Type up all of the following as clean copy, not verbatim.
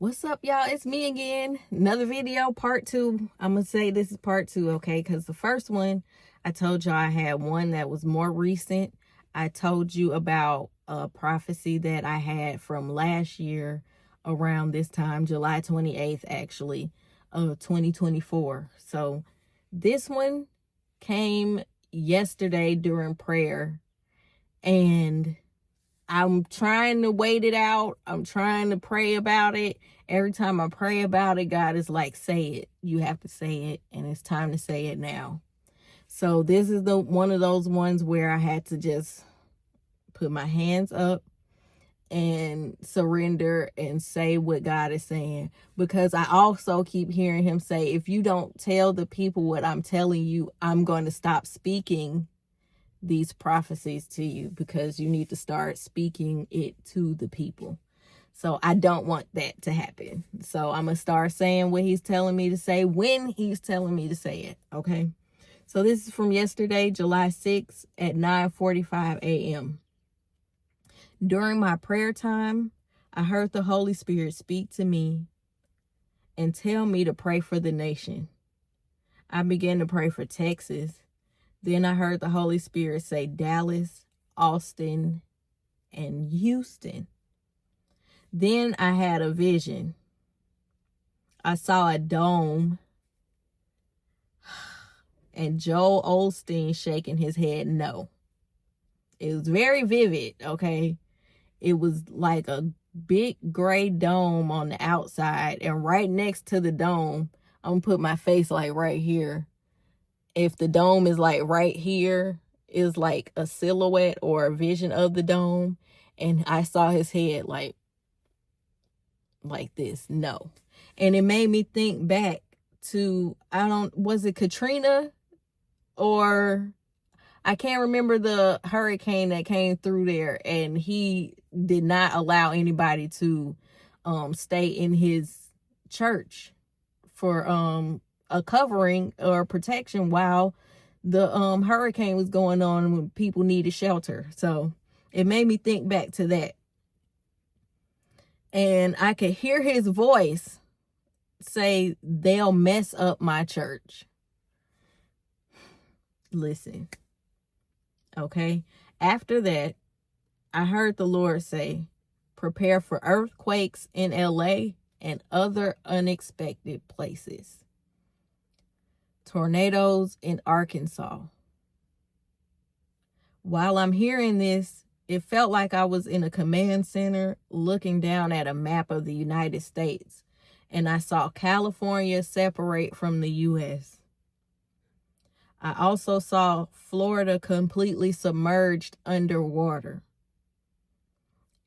What's up, y'all? It's me again. Another video, part two. I'm going to say this is part two, okay? Because the first one, I told y'all I had one that was more recent. I told you about a prophecy that I had from last year around this time, July 28th, actually, of 2024. So this one came yesterday during prayer, and I'm trying to wait it out. I'm trying to pray about it. Every time I pray about it, God is like, say it. You have to say it, and it's time to say it now. So this is the one of those ones where I had to just put my hands up and surrender and say what God is saying. Because I also keep hearing him say, if you don't tell the people what I'm telling you, I'm going to stop speaking these prophecies to you, because you need to start speaking it to the people. So I don't want that to happen. So I'm going to start saying what he's telling me to say when he's telling me to say it. Okay. So this is from yesterday, July 6th at 9:45 a.m. During my prayer time, I heard the Holy Spirit speak to me and tell me to pray for the nation. I began to pray for Texas. Then I heard the Holy Spirit say Dallas, Austin, and Houston. Then I had a vision. I saw a dome and Joel Osteen shaking his head no. It was very vivid, okay? It was like a big gray dome on the outside, and right next to the dome, I'm going to put my face like right here. If the dome is like right here, is like a silhouette or a vision of the dome, and I saw his head like this, no. And it made me think back to, was it Katrina, or I can't remember the hurricane that came through there, and he did not allow anybody to stay in his church for a covering or protection while the hurricane was going on when people needed shelter. So it made me think back to that. And I could hear his voice say, they'll mess up my church. Listen. Okay. After that, I heard the Lord say, prepare for earthquakes in LA and other unexpected places. Tornadoes in Arkansas. While I'm hearing this, it felt like I was in a command center looking down at a map of the United States, and I saw California separate from the U.S. I also saw Florida completely submerged underwater.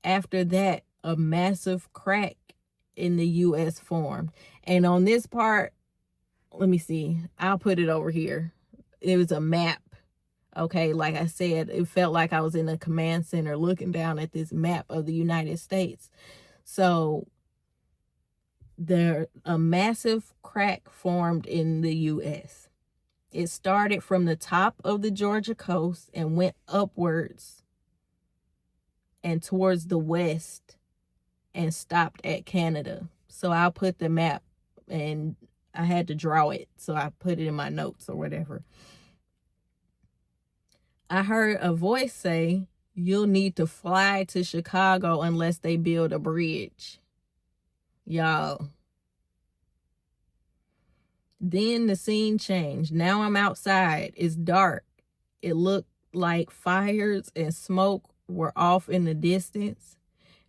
After that, a massive crack in the U.S. formed. And on this part, let me see. I'll put it over here. It was a map. Okay, like I said, it felt like I was in a command center looking down at this map of the United States. So a massive crack formed in the U.S. It started from the top of the Georgia coast and went upwards and towards the west and stopped at Canada. So I'll put the map, and I had to draw it, so I put it in my notes or whatever. I heard a voice say, you'll need to fly to Chicago unless they build a bridge. Y'all. Then the scene changed. Now I'm outside. It's dark. It looked like fires and smoke were off in the distance.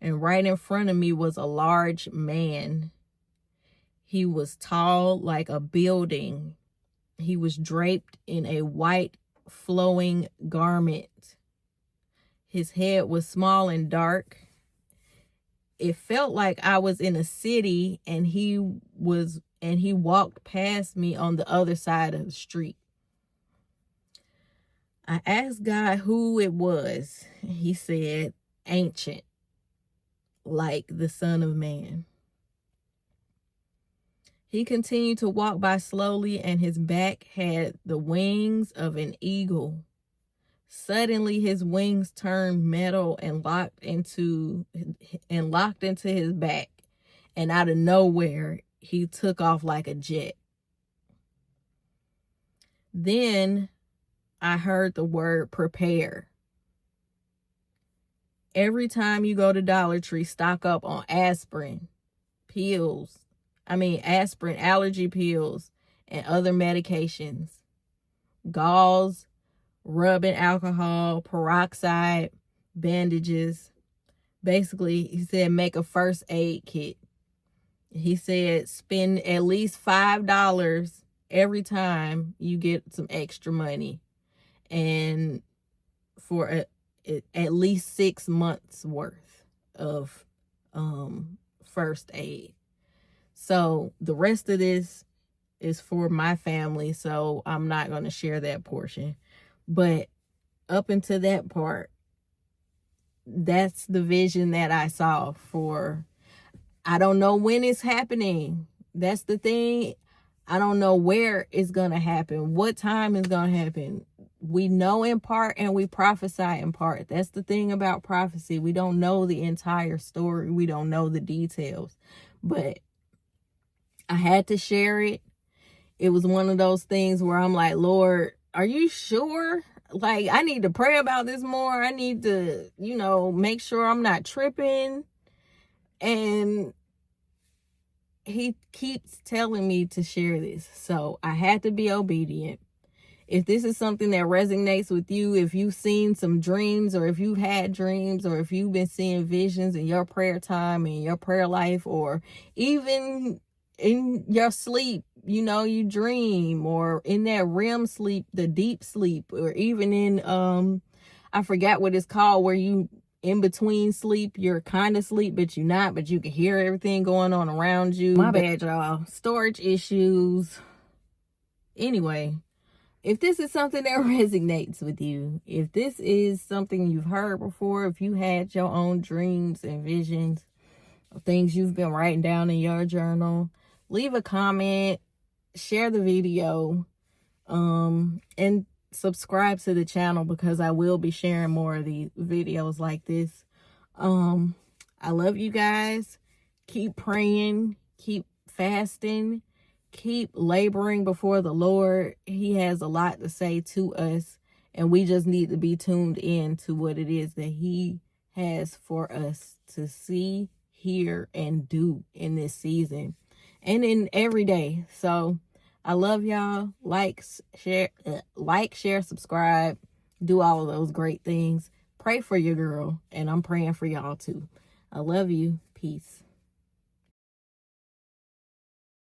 And right in front of me was a large man. He was tall like a building. He was draped in a white flowing garment. His head was small and dark. It felt like I was in a city, and he walked past me on the other side of the street. I asked God who it was. He said, ancient, like the Son of Man. He continued to walk by slowly, and his back had the wings of an eagle. Suddenly his wings turned metal and locked into his back, And out of nowhere, he took off like a jet. Then I heard the word prepare. Every time you go to Dollar Tree, stock up on aspirin allergy pills, and other medications. Gauze, rubbing alcohol, peroxide, bandages. Basically, he said make a first aid kit. He said spend at least $5 every time you get some extra money. And for at least 6 months worth of first aid. So the rest of this is for my family, so I'm not going to share that portion. But up until that part, that's the vision that I saw for. I don't know when it's happening. That's the thing. I don't know where it's going to happen, what time it's going to happen. We know in part and we prophesy in part. That's the thing about prophecy. We don't know the entire story. We don't know the details. But I had to share it. It was one of those things where I'm like, Lord, are you sure? Like, I need to pray about this more. I need to, make sure I'm not tripping. And he keeps telling me to share this. So I had to be obedient. If this is something that resonates with you, if you've seen some dreams, or if you've had dreams, or if you've been seeing visions in your prayer time, in your prayer life, or even in your sleep, you dream, or in that REM sleep, the deep sleep, or even in, I forgot what it's called, where you in between sleep, you're kind of asleep, but you're not, but you can hear everything going on around you. My bad, y'all. Storage issues. Anyway, if this is something that resonates with you, if this is something you've heard before, if you had your own dreams and visions of things you've been writing down in your journal, leave a comment, share the video, and subscribe to the channel, because I will be sharing more of these videos like this. I love you guys. Keep praying, keep fasting, keep laboring before the Lord. He has a lot to say to us, and we just need to be tuned in to what it is that he has for us to see, hear, and do in this season and in every day. So I love y'all. Like, share, subscribe, do all of those great things. Pray for your girl, and I'm praying for y'all too. I love you. Peace.